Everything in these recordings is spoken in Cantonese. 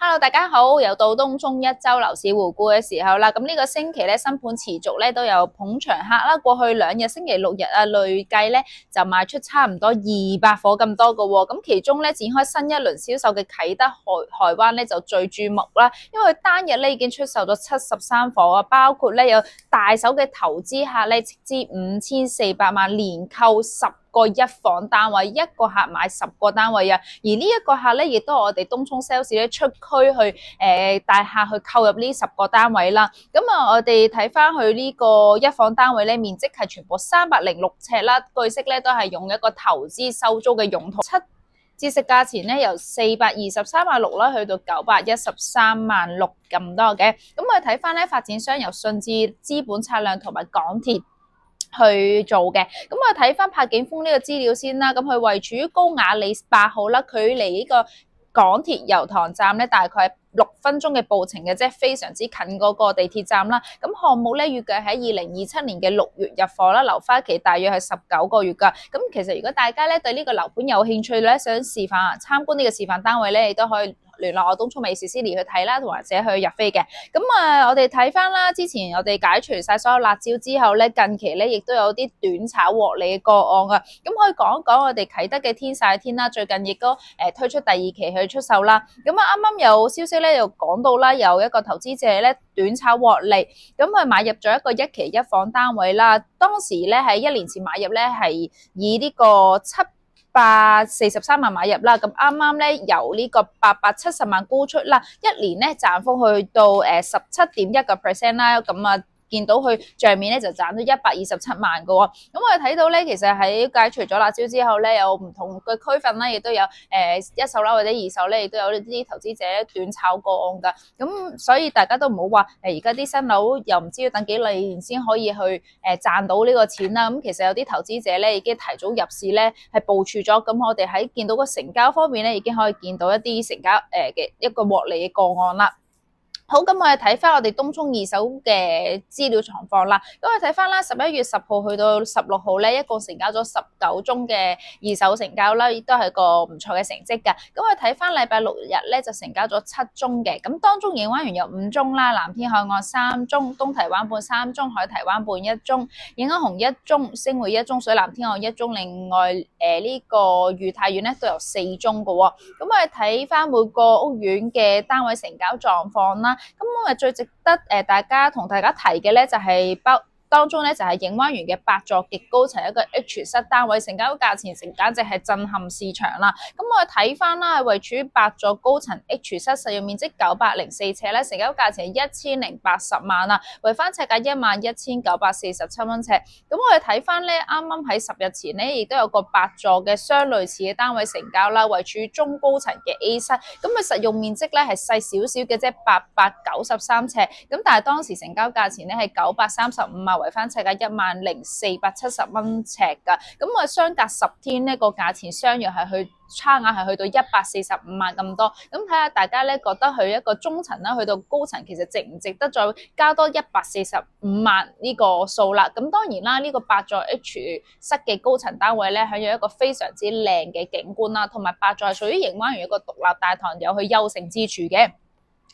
Hello，大家好，又到東中一周樓市回顧嘅時候啦。咁呢個星期咧，新盤持續咧都有捧場客啦。過去2日星期6日啊，累計咧就賣出差唔多200伙咁多嘅喎。咁其中咧展開新一輪銷售嘅啟德海灣咧就最注目啦，因為單日咧已經出售咗73伙啊，包括咧有大手嘅投資客咧斥資5400萬，連購10個一房單位，一個客買10個單位啊！而呢一個客咧，亦都係我哋東涌 sales 咧出區去帶客去購入呢10個單位啦。咁啊，我哋睇翻佢呢個一房單位咧，面積係全部306尺啦，據悉咧都係用一個投資收租嘅用途。折實價錢咧由423萬6啦，去到913萬6咁多嘅。咁我哋睇翻咧發展商由信置資本測量同埋港鐵去做嘅。咁我睇翻柏景峰呢個資料先啦。咁佢位處於高雅里8號啦，距離呢個港鐵油塘站咧大概係6分鐘嘅步程嘅啫，非常之近嗰個地鐵站啦。咁項目咧預計喺2027年嘅6月入伙啦，留花期大約係19個月㗎。咁其實如果大家咧對呢個樓盤有興趣咧，想示範參觀呢個示範單位咧，你都可以聯絡我東涌美事 Cindy 去睇啦，或者去入飛嘅。咁我哋睇翻啦，之前我哋解除晒所有辣椒之後咧，近期咧亦都有啲短炒獲利嘅個案啊。咁可以講一講我哋啟德嘅天曬天啦，最近亦都推出第2期去出售啦。咁啊啱啱有消息咧又講到啦，有一個投資者咧短炒獲利，咁佢買入咗一個1期1房單位啦。當時咧喺1年前買入咧係以呢個743萬買入啦，咁啱啱咧由呢個870萬沽出啦，一年咧賺幅去到17.1% 啦，咁啊見到佢帳面咧就賺到127萬嘅喎。咁我哋睇到咧，其實喺解除咗辣椒之後咧，有唔同嘅區份啦，亦都有一手啦或者二手咧，亦都有呢啲投資者短炒個案㗎。咁所以大家都唔好話而家啲新樓又唔知要等幾年先可以去賺到呢個錢啦。咁其實有啲投資者咧已經提早入市咧係部署咗。咁我哋喺見到個成交方面咧，已經可以見到一啲成交嘅一個獲利嘅個案啦。好，咁我哋睇翻我哋東涌二手嘅資料狀況啦。咁我哋睇翻啦，11月10號去到16號咧，一共成交咗19宗嘅二手成交啦，亦都係個唔錯嘅成績㗎。咁我哋睇翻禮拜6日咧就成交咗7宗嘅，咁當中影灣園有5宗啦，藍天海岸3宗，東堤灣畔3宗，海堤灣畔1宗，影安紅1宗，星匯1宗，水南天岸1宗，另外呢個裕泰苑咧都有4宗㗎喎。咁我哋睇翻每個屋苑嘅單位成交狀況啦。咁我哋最值得大家同大家提嘅咧就係當中咧就係影灣園嘅8座極高層一個 H 室單位，成交價錢簡直係震撼市場啦。咁我哋睇翻啦，係位處於8座高層 H 室，實用面積904尺咧，成交價錢係1080萬啊，為翻尺價11947蚊尺。咁我哋睇翻咧，啱啱喺10日前咧，亦都有個8座嘅相類似嘅單位成交啦，位處於中高層嘅 A 室，咁佢實用面積咧係細少少嘅啫，893尺。咁但係當時成交價錢咧係935萬。為翻尺價10470蚊尺噶，咁我相隔10天呢個價錢相約係去差額係去到145萬咁多，咁睇下大家咧覺得佢一個中層啦，去到高層其實值唔值得再加多145萬呢個數啦？咁當然啦，呢個8座 H 室嘅高層單位咧，享有一個非常之靚嘅景觀啦，同埋8座係屬於影灣園一個獨立大堂，有佢優勝之處嘅。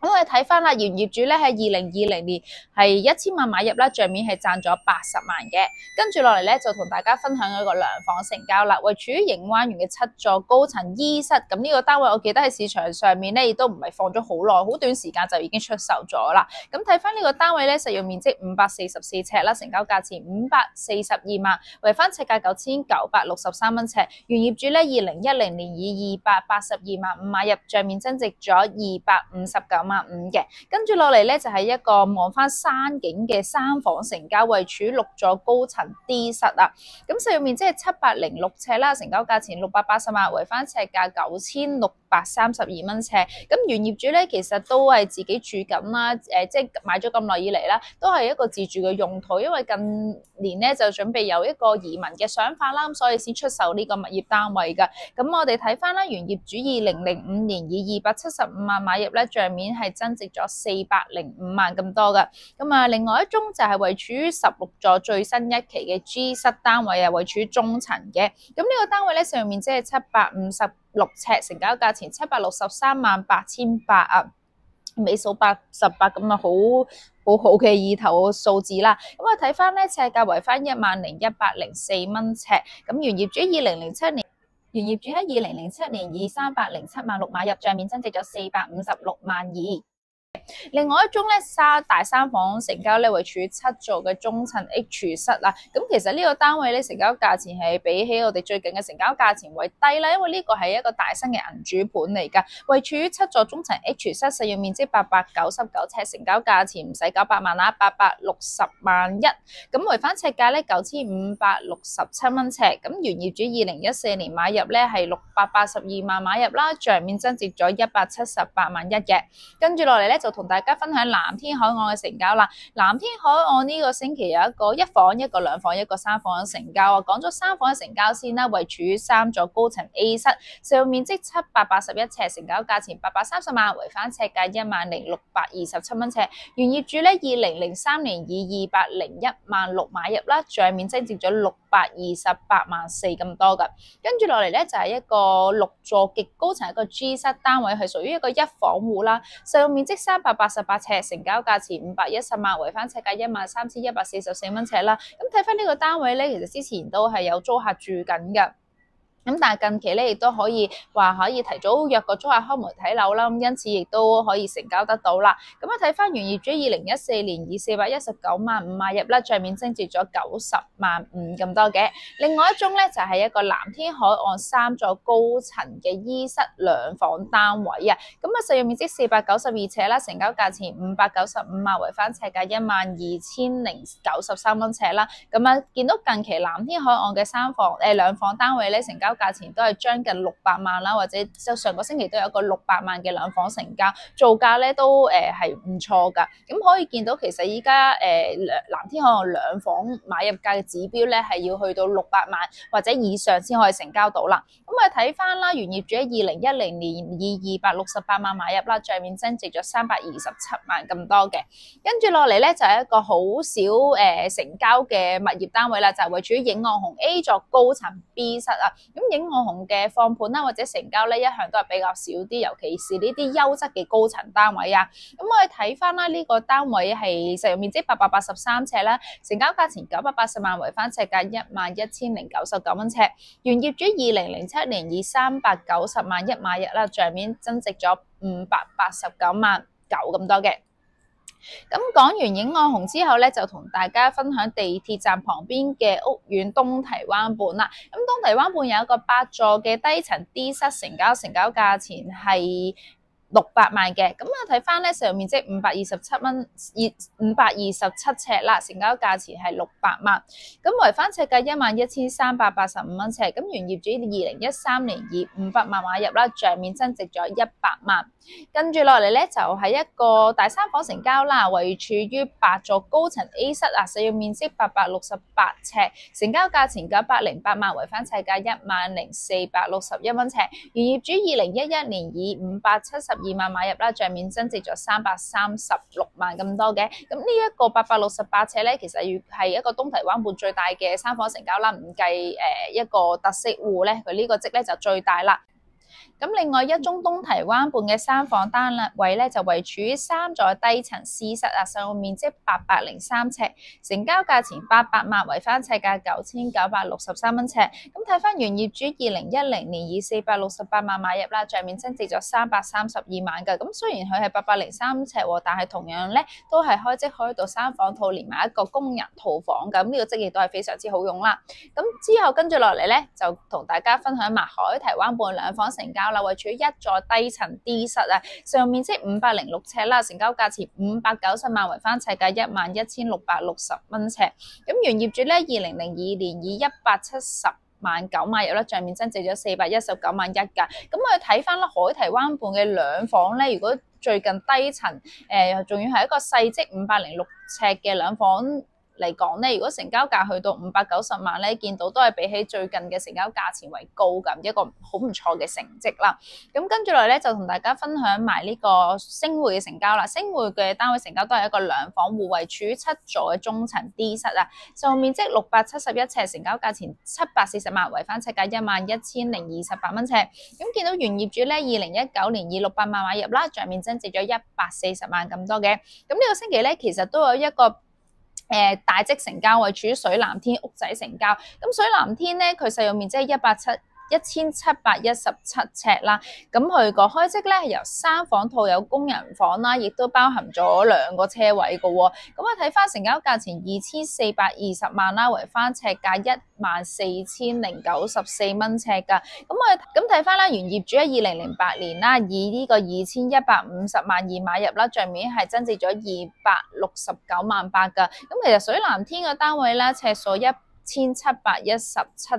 咁我哋睇翻啦，原業主咧喺2020年係1000萬買入啦，帳面係賺咗80萬嘅。跟住落嚟咧，就同大家分享一個兩房成交啦，位處於影灣園嘅7座高層 E 室。咁呢個單位我記得喺市場上面咧，亦都唔係放咗好耐，好短時間就已經出售咗啦。咁睇翻呢個單位咧，實用面積544尺啦，成交價錢542萬，為翻尺價9963蚊尺。原業主咧2010年以282萬5買入，帳面增值咗259萬5嘅。跟住落嚟咧就係一個望翻山景嘅3房成交，位處6座高層 D 室啊。咁實用面積係706尺啦，成交價錢680萬，為翻尺價9632蚊尺。咁原業主咧其實都係自己住緊啦，即係買咗咁耐以嚟啦，都係一個自住嘅用途，因為近年咧就準備有一個移民嘅想法啦，咁所以先出售呢個物業單位㗎。咁我哋睇翻啦，原業主2005年以275萬買入咧，帳面係增值咗405萬咁多㗎。咁啊，另外一宗就係位處於16座最新一期嘅 G 室單位啊，位處於中層嘅。咁呢個單位咧，實用面積係尺，成交價錢7638800啊。尾數88咁啊，好好嘅意頭數字啦。咁啊睇翻咧，尺價為翻10104蚊尺。咁原業主原業主喺2007年以307萬6買入，帳面增值咗456萬2。另外一宗咧，大三房成交咧，位處7座嘅中層 H 室啊。咁其實呢個單位咧，成交價錢係比起我哋最近嘅成交價錢為低啦，因為呢個係一個大新嘅銀主盤嚟㗎，位處於7座中層 H 室，實用面積899尺，成交價錢唔使900萬啦，860萬1。咁為翻尺價咧9567蚊尺。咁原業主2014年買入咧係682萬買入啦，帳面增值咗178萬1嘅。跟住落嚟咧就同大家分享藍天海岸嘅成交啦。藍天海岸呢個星期有一個1房、1個2房、1個3房嘅成交啊。講咗3房嘅成交先啦，位處於3座高層 A 室，實用面積781尺，成交價錢830萬，為翻尺價10627蚊尺。原業主咧2003年以201萬6買入啦，帳面增值咗628萬4咁多噶。跟住落嚟咧就係一個6座極高層一個 G 室單位，係屬於一個1房戶啦，實用面積388尺，成交價錢510萬，為翻尺價13144蚊尺啦。咁睇翻呢個單位咧，其實之前都係有租客住緊㗎。咁但係近期咧，亦都可以提早約個租客開門睇樓啦，咁因此亦都可以成交得到啦。咁啊睇翻原業主2014年以419萬5買入啦，帳面增值咗90萬5咁多嘅。另外一宗咧就係一個藍天海岸3座高層嘅 E 室2房單位啊，咁啊實用面積492尺啦，成交價錢595萬，為翻尺價12093蚊尺啦。咁啊見到近期藍天海岸嘅2房單位咧，成交價錢都係將近600萬啦，或者就上個星期都有一個600萬嘅2房成交，造價咧都係唔錯㗎。咁可以見到其實依家藍天海岸2房買入價嘅指標咧係要去到600萬或者以上先可以成交到啦。咁啊睇翻啦，原業主喺2010年以268萬買入啦，帳面增值咗327萬咁多嘅。跟住落嚟咧就係一個好少成交嘅物業單位啦，就係位處於影岸紅 A 座高層 B 室啊。咁影岸紅嘅放盤啦或者成交咧一向都係比較少啲，尤其是呢啲優質嘅高層單位啊。咁我哋睇翻啦，呢個單位係實用面積883尺啦，成交價錢980萬，為翻尺價11099蚊尺。原業主2007年以390萬1買入啦，帳面增值咗589萬9咁多嘅。咁講完影岸紅之後咧，就同大家分享地鐵站旁邊嘅屋苑東堤灣畔啦。咁東堤灣畔有一個8座嘅低層 D 室成交價錢係600萬嘅。咁啊睇翻咧，實用面積527尺啦，成交價錢係600萬。咁為翻尺價11385蚊尺。咁原業主2013年以500萬買入啦，帳面增值咗100萬。跟住落嚟咧就係一個大3房成交啦，位處於8座高層 A 室啊，實用面積868尺，成交價錢908萬，為翻尺價10461蚊尺。原業主2011年以572萬買入啦，帳面增值咗336萬咁多嘅。咁呢一個868尺咧，其實係一個東堤灣畔最大嘅3房成交啦，唔計一個特色戶咧，佢呢個積咧就最大啦。咁另外一宗東堤灣畔嘅3房單位咧，就位處於3座低層 C 室啊，實用面積803尺，成交價錢800萬，為翻尺價9963蚊尺。咁睇翻原業主2010年以468萬買入啦，帳面增值咗332萬㗎。咁雖然佢係803尺喎，但係同樣咧都係開則開到3房套連埋一個工人套房㗎。咁呢個則亦都係非常之好用啦。咁之後跟住落嚟咧，就同大家分享埋海堤灣畔2房成交。位處1座低層 D 室啊，實用面積506尺啦，成交價錢590萬，為翻尺價11660蚊尺。咁原業主咧2002年以170萬9買入啦，帳面增值咗419萬1㗎。咁我哋睇翻啦，海堤灣畔嘅2房咧，如果最近低層仲要係一個細則506尺嘅2房嚟講咧，如果成交價去到590萬咧，見到都係比起最近嘅成交價錢為高咁，一個好唔錯嘅成績啦。咁跟住落嚟咧，就同大家分享埋呢個星匯嘅成交啦。星匯嘅單位成交都係一個兩房戶，位處於7座嘅中層 D 室啊，就面積671尺，成交價錢740萬，圍翻尺價11028蚊尺。咁見到原業主咧，2019年以600萬買入啦，帳面增值咗140萬咁多嘅。咁呢個星期咧，其實都有一個大積成交，位處於水藍天屋仔成交。咁水藍天咧，佢實用面積係1717尺啦，咁佢個開則咧係由3房套有工人房啦，亦都包含咗2個車位嘅喎。咁我睇翻成交價錢2420萬啦，圍翻尺價14094蚊尺㗎。咁睇翻啦，原業主喺2008年啦，以呢個2150萬而買入啦，帳面係增值咗269萬8㗎。咁其實水藍天個單位啦，尺數1717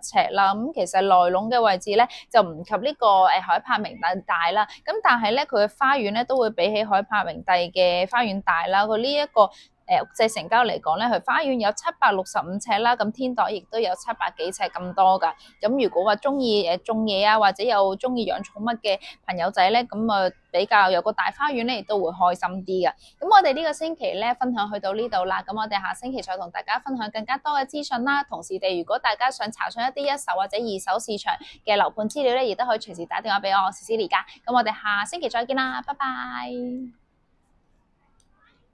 尺啦，咁其實內籠嘅位置咧就唔及呢個海柏明帝大啦，咁但係咧佢嘅花園咧都會比起海柏明帝嘅花園大啦。佢呢一個屋仔成交嚟講咧，佢花園有765尺啦，咁天台亦都有700幾尺咁多噶。咁如果話中意種嘢啊，或者有中意養寵物嘅朋友仔咧，咁比較有個大花園咧，亦都會開心啲嘅。咁我哋呢個星期咧分享去到呢度啦，咁我哋下星期再同大家分享更加多嘅資訊啦。同時地，如果大家想查詢一啲一手或者二手市場嘅樓盤資料咧，亦都可以隨時打電話俾我，Cecilia。咁我哋下星期再見啦，拜拜。